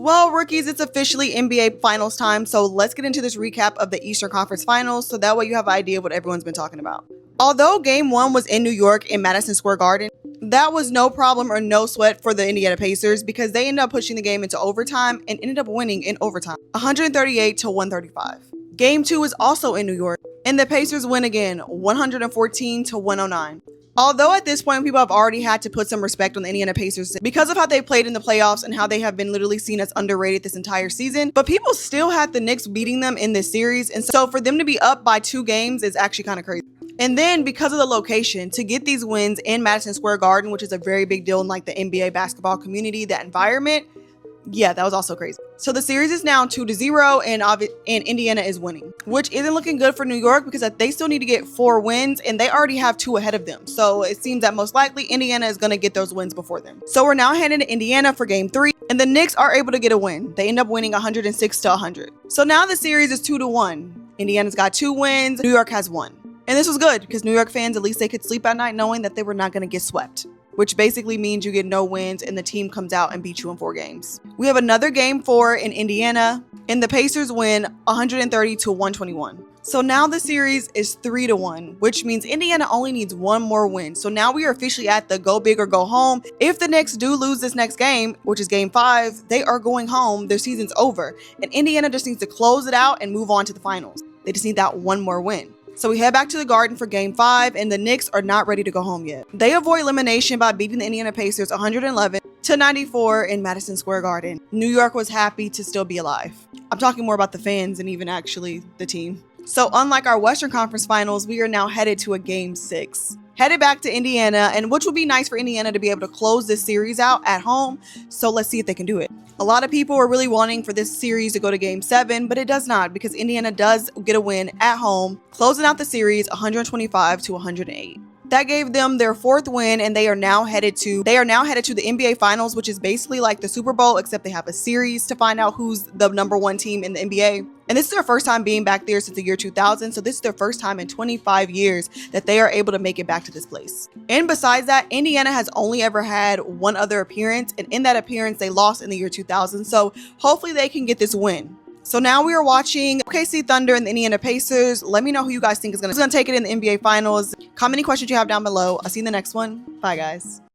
Well, rookies, it's officially NBA Finals time, so let's get into this recap of the Eastern Conference Finals so that way you have an idea of what everyone's been talking about. Although Game 1 was in New York in Madison Square Garden, that was no problem or no sweat for the Indiana Pacers because they ended up pushing the game into overtime and ended up winning in overtime, 138 to 135. Game 2 is also in New York, and the Pacers win again, 114 to 109. Although at this point, people have already had to put some respect on the Indiana Pacers because of how they played in the playoffs and how they have been literally seen as underrated this entire season, but people still had the Knicks beating them in this series, and so for them to be up by 2 games is actually kind of crazy. And then because of the location, to get these wins in Madison Square Garden, which is a very big deal in like the NBA basketball community, that environment, yeah, that was also crazy. So the series is now 2-0 and Indiana is winning, which isn't looking good for New York because they still need to get 4 wins and they already have 2 ahead of them. So it seems that most likely Indiana is going to get those wins before them. So we're now heading to Indiana for game 3 and the Knicks are able to get a win. They end up winning 106 to 100. So now the series is 2-1. Indiana's got 2 wins. New York has 1. And this was good because New York fans, at least they could sleep at night knowing that they were not going to get swept, which basically means you get no wins and the team comes out and beats you in 4 games. We have another game 4 in Indiana and the Pacers win 130 to 121. So now the series is 3-1, which means Indiana only needs 1 more win. So now we are officially at the go big or go home. If the Knicks do lose this next game, which is game 5, they are going home. Their season's over. And Indiana just needs to close it out and move on to the finals. They just need that 1 more win. So we head back to the Garden for game 5 and the Knicks are not ready to go home yet. They avoid elimination by beating the Indiana Pacers 111 to 94 in Madison Square Garden. New York was happy to still be alive. I'm talking more about the fans and even actually the team. So unlike our Western Conference Finals, we are now headed to a game 6. Headed back to Indiana, and which would be nice for Indiana to be able to close this series out at home. So let's see if they can do it. A lot of people were really wanting for this series to go to game 7, but it does not because Indiana does get a win at home, closing out the series 125 to 108. That gave them their 4th win and they are now headed to the NBA Finals, which is basically like the Super Bowl, except they have a series to find out who's the #1 team in the NBA. And this is their first time being back there since the year 2000. So this is their first time in 25 years that they are able to make it back to this place. And besides that, Indiana has only ever had 1 other appearance. And in that appearance, they lost in the year 2000. So hopefully they can get this win. So now we are watching OKC Thunder and the Indiana Pacers. Let me know who you guys think is going to take it in the NBA Finals. Comment any questions you have down below. I'll see you in the next one. Bye, guys.